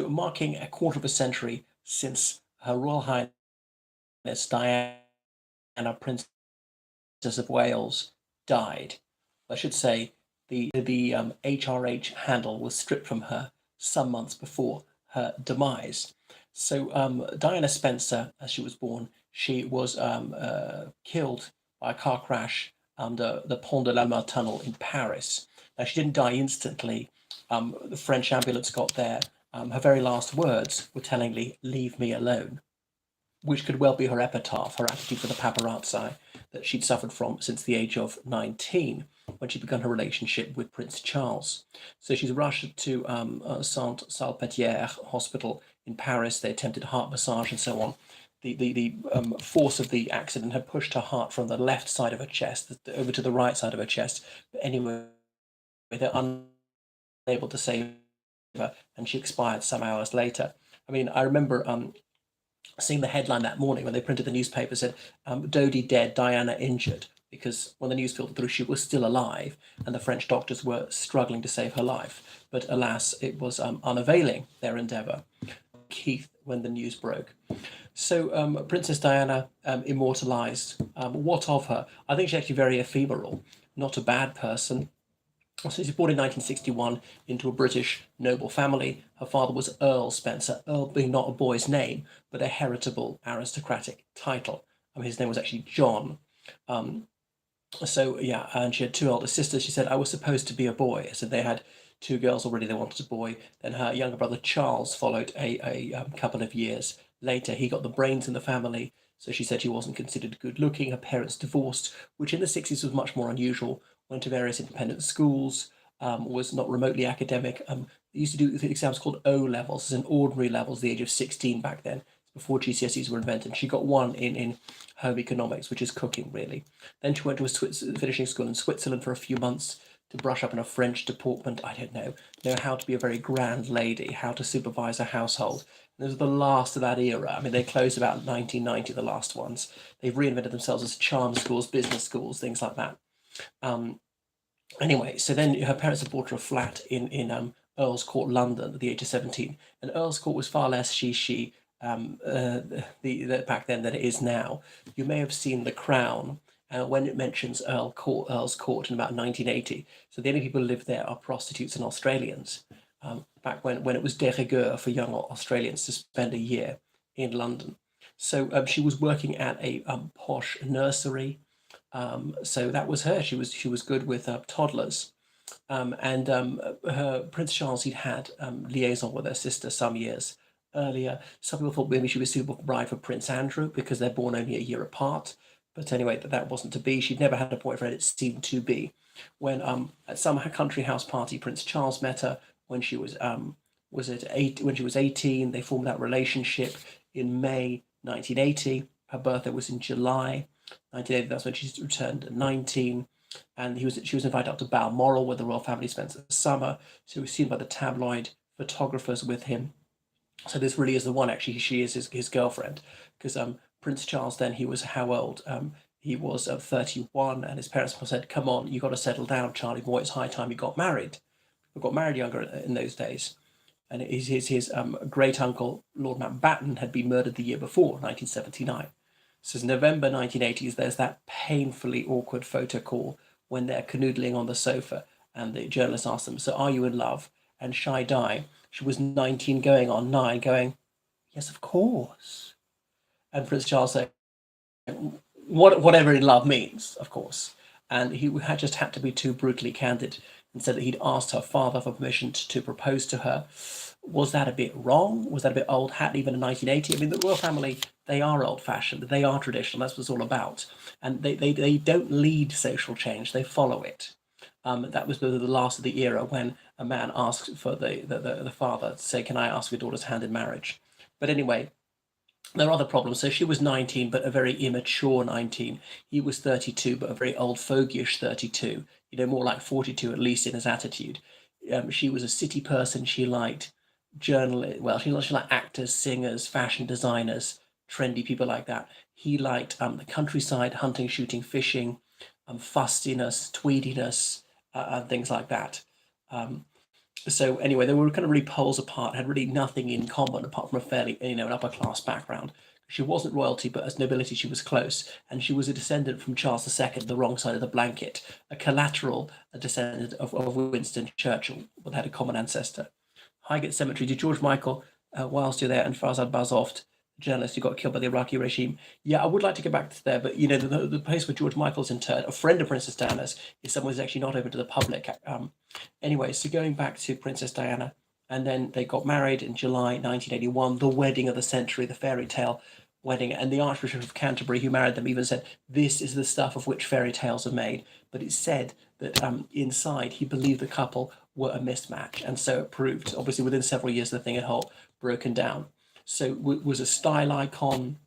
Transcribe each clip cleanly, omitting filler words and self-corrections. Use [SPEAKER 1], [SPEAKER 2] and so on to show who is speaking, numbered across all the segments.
[SPEAKER 1] marking a quarter of a century since Her Royal Highness Diana, Princess of Wales, died. I should say the HRH handle was stripped from her some months before her demise. So Diana Spencer, as she was born, she was killed by a car crash under the Pont de l'Alma tunnel in Paris. Now, she didn't die instantly. The French ambulance got there. Her very last words were tellingly, "Leave me alone," which could well be her epitaph, her attitude for the paparazzi that she'd suffered from since the age of 19, when she began her relationship with Prince Charles. So she's rushed to Sainte-Salpêtrière Hospital in Paris. They attempted heart massage and so on. The force of the accident had pushed her heart from the left side of her chest over to the right side of her chest. But anyway, they're unable to save her, and she expired some hours later. I mean, I remember seeing the headline that morning when they printed the newspaper said, Dodi dead, Diana injured, because when the news filtered through, she was still alive, and the French doctors were struggling to save her life. But alas, it was unavailing, their endeavour. Keith, when the news broke. So Princess Diana immortalised. What of her? I think she's actually very ephemeral, not a bad person. So she was born in 1961 into a British noble family. Her father was Earl Spencer, Earl being not a boy's name, but a heritable aristocratic title. His name was actually John. So yeah, and she had two older sisters. She said, I was supposed to be a boy. So they had two girls already, they wanted a boy. Then her younger brother Charles followed a couple of years later. He got the brains in the family. So she said she wasn't considered good looking. Her parents divorced, which in the 60s was much more unusual. Went to various independent schools, was not remotely academic. They used to do exams called O levels, as in ordinary levels, the age of 16 back then, before GCSEs were invented. She got one in home economics, which is cooking, really. Then she went to a finishing school in Switzerland for a few months to brush up on a French deportment. I don't know how to be a very grand lady, how to supervise a household. And this was the last of that era. I mean, they closed about 1990, the last ones. They've reinvented themselves as charm schools, business schools, things like that. Anyway, so then her parents had bought her a flat in Earl's Court, London, at the age of 17. And Earl's Court was far less she back then than it is now. You may have seen The Crown when it mentions Earl's Court in about 1980. So the only people who live there are prostitutes and Australians. Back when it was de rigueur for young Australians to spend a year in London. So she was working at a posh nursery. So that was her. She was good with toddlers. And her Prince Charles, he'd had liaison with her sister some years earlier. Some people thought maybe she was suitable bride for Prince Andrew because they're born only a year apart. But anyway, that wasn't to be. She'd never had a boyfriend. It seemed to be. When at some country house party, Prince Charles met her when she was when she was 18. They formed that relationship in May 1980. Her birthday was in July 1980. That's when she returned 19. And she was invited up to Balmoral, where the royal family spends the summer. So was seen by the tabloid photographers with him. So this really is the one. Actually, she is his girlfriend, because Prince Charles then, he was how old? He was 31, and his parents said, "Come on, you got to settle down, Charlie boy. It's high time you got married." We got married younger in those days, and his great uncle Lord Mountbatten had been murdered the year before, 1979. So it's November 1980s. There's that painfully awkward photo call when they're canoodling on the sofa, and the journalist asks them, "So are you in love?" And Shy Di, she was 19 going on 9, going, "Yes, of course." And Prince Charles said, whatever in love means, of course. And he had just had to be too brutally candid and said that he'd asked her father for permission to propose to her. Was that a bit wrong? Was that a bit old hat, even in 1980? I mean, the royal family, they are old-fashioned, they are traditional, that's what it's all about. And they don't lead social change, they follow it. That was the last of the era when a man asked for the father to say, "Can I ask your daughter's hand in marriage?" But anyway, there are other problems. So she was 19, but a very immature 19. He was 32, but a very old fogyish 32. More like 42 at least in his attitude. She was a city person. She liked journalists. Well, she liked actors, singers, fashion designers, trendy people like that. He liked the countryside, hunting, shooting, fishing, fustiness, tweediness, and things like that. So anyway, they were kind of really poles apart, had really nothing in common apart from a fairly, an upper class background. She wasn't royalty, but as nobility, she was close, and she was a descendant from Charles II, the wrong side of the blanket, a collateral a descendant of Winston Churchill, but had a common ancestor. Highgate Cemetery, to George Michael, whilst you're there, and Farzad Bazoft, journalist who got killed by the Iraqi regime. Yeah, I would like to go back to there, but the place where George Michael's interred, a friend of Princess Diana's, is somewhere that's actually not open to the public. Anyway, so going back to Princess Diana, and then they got married in July 1981, the wedding of the century, the fairy tale wedding, and the Archbishop of Canterbury, who married them, even said, "This is the stuff of which fairy tales are made." But it's said that inside he believed the couple were a mismatch, and so it proved. Obviously, within several years, the thing had all broken down. So was a style icon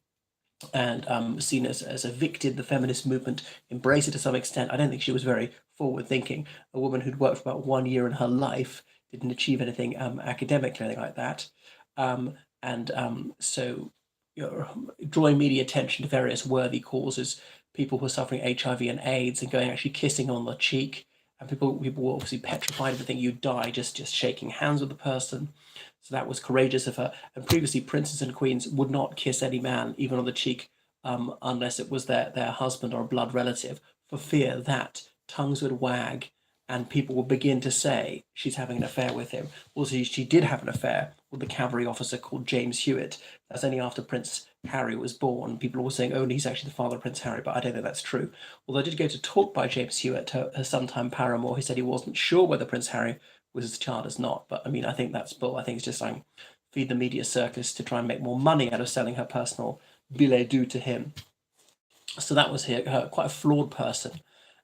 [SPEAKER 1] and seen as evicted the feminist movement, embraced it to some extent. I don't think she was very forward thinking. A woman who'd worked for about 1 year in her life, didn't achieve anything academically or anything like that. So drawing media attention to various worthy causes, people who are suffering HIV and AIDS and going actually kissing on the cheek. And people were obviously petrified of thinking you'd die just shaking hands with the person. So that was courageous of her. And previously, princes and queens would not kiss any man, even on the cheek, unless it was their husband or a blood relative, for fear that tongues would wag and people would begin to say she's having an affair with him. Also, she did have an affair with the cavalry officer called James Hewitt. That's only after Prince Harry was born. People were saying, oh, he's actually the father of Prince Harry, but I don't think that's true. Although I did go to talk by James Hewitt, her sometime paramour, he said he wasn't sure whether Prince Harry was his child or not. But I mean, I think that's bull. I think it's just like feed the media circus to try and make more money out of selling her personal billet doux to him. So that was her quite a flawed person.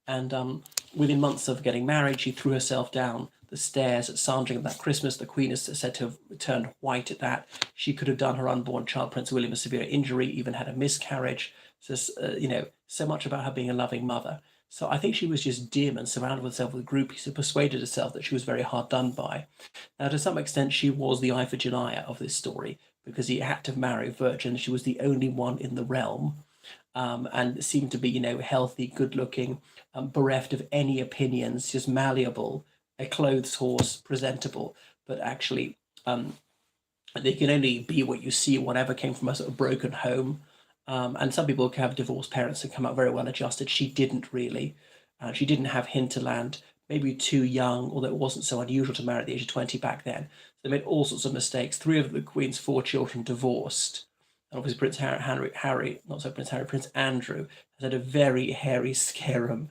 [SPEAKER 1] And within months of getting married, she threw herself down the stairs at Sandringham that Christmas. The Queen is said to have turned white at that. She could have done her unborn child, Prince William, a severe injury, even had a miscarriage. So, so much about her being a loving mother. So I think she was just dim and surrounded herself with groupies who persuaded herself that she was very hard done by. Now, to some extent, she was the Iphigenia of this story because he had to marry a virgin. She was the only one in the realm. And seemed to be, healthy, good-looking, bereft of any opinions, just malleable, a clothes horse, presentable, but actually they can only be what you see, whatever came from a sort of broken home. And some people have divorced parents and come out very well adjusted. She didn't really. She didn't have hinterland, maybe too young, although it wasn't so unusual to marry at the age of 20 back then. So they made all sorts of mistakes. 3 of the Queen's 4 children divorced. And obviously Prince Prince Andrew has had a very hairy, scarum,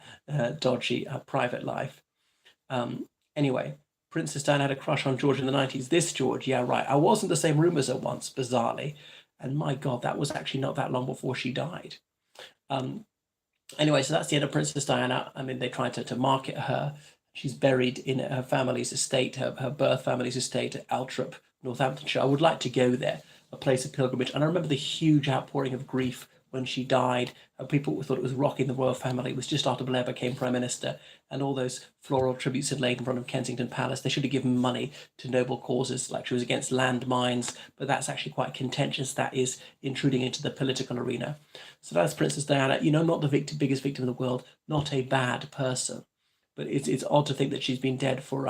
[SPEAKER 1] dodgy private life. Anyway, Princess Diana had a crush on George in the 90s. This George, yeah, right. I was in the same room as her once, bizarrely. And my God, that was actually not that long before she died. Anyway, so that's the end of Princess Diana. I mean, they tried to market her. She's buried in her family's estate, her birth family's estate at Altrop, Northamptonshire. I would like to go there, a place of pilgrimage. And I remember the huge outpouring of grief when she died. People thought it was rocking the royal family. It was just after Blair became Prime Minister, and all those floral tributes had laid in front of Kensington Palace. They should have given money to noble causes, like she was against landmines, but that's actually quite contentious. That is intruding into the political arena. So that's Princess Diana, not the biggest victim in the world, not a bad person. But it's odd to think that she's been dead for,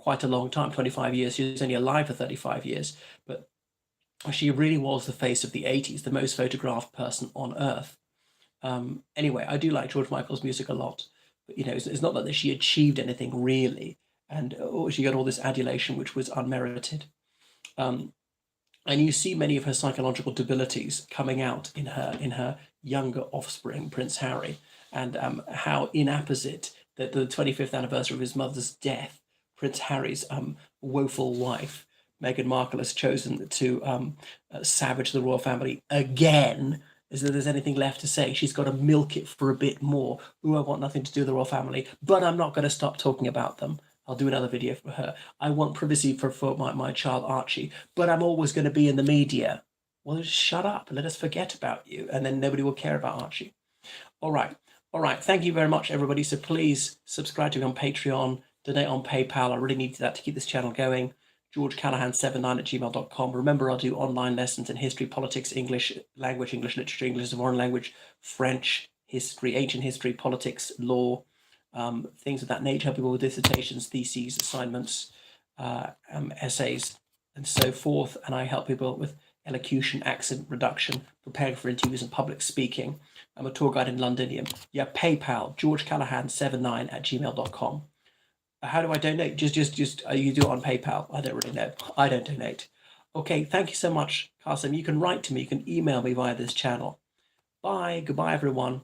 [SPEAKER 1] quite a long time, 25 years. She was only alive for 35 years. But she really was the face of the 80s, the most photographed person on earth. Anyway, I do like George Michael's music a lot, but it's not that she achieved anything really, and she got all this adulation which was unmerited. And you see many of her psychological debilities coming out in her younger offspring, Prince Harry, and how inapposite that the 25th anniversary of his mother's death, Prince Harry's woeful wife, Meghan Markle, has chosen to savage the royal family again, as though there's anything left to say. She's got to milk it for a bit more. Ooh, I want nothing to do with the royal family, but I'm not going to stop talking about them. I'll do another video for her. I want privacy for my child Archie, but I'm always going to be in the media. Well, just shut up and let us forget about you, and then nobody will care about Archie. All right. Thank you very much, everybody. So please subscribe to me on Patreon, donate on PayPal. I really need that to keep this channel going. GeorgeCallahan79@gmail.com. Remember, I'll do online lessons in history, politics, English language, English literature, English as a foreign language, French history, ancient history, politics, law, things of that nature. Help people with dissertations, theses, assignments. essays and so forth. And I help people with elocution, accent reduction, preparing for interviews and public speaking. I'm a tour guide in Londinium. Yeah, PayPal, georgecallahan79@gmail.com. How do I donate? Just you do it on PayPal. I don't really know. I don't donate. Okay, thank you so much, Qasim. You can write to me. You can email me via this channel. Bye. Goodbye, everyone.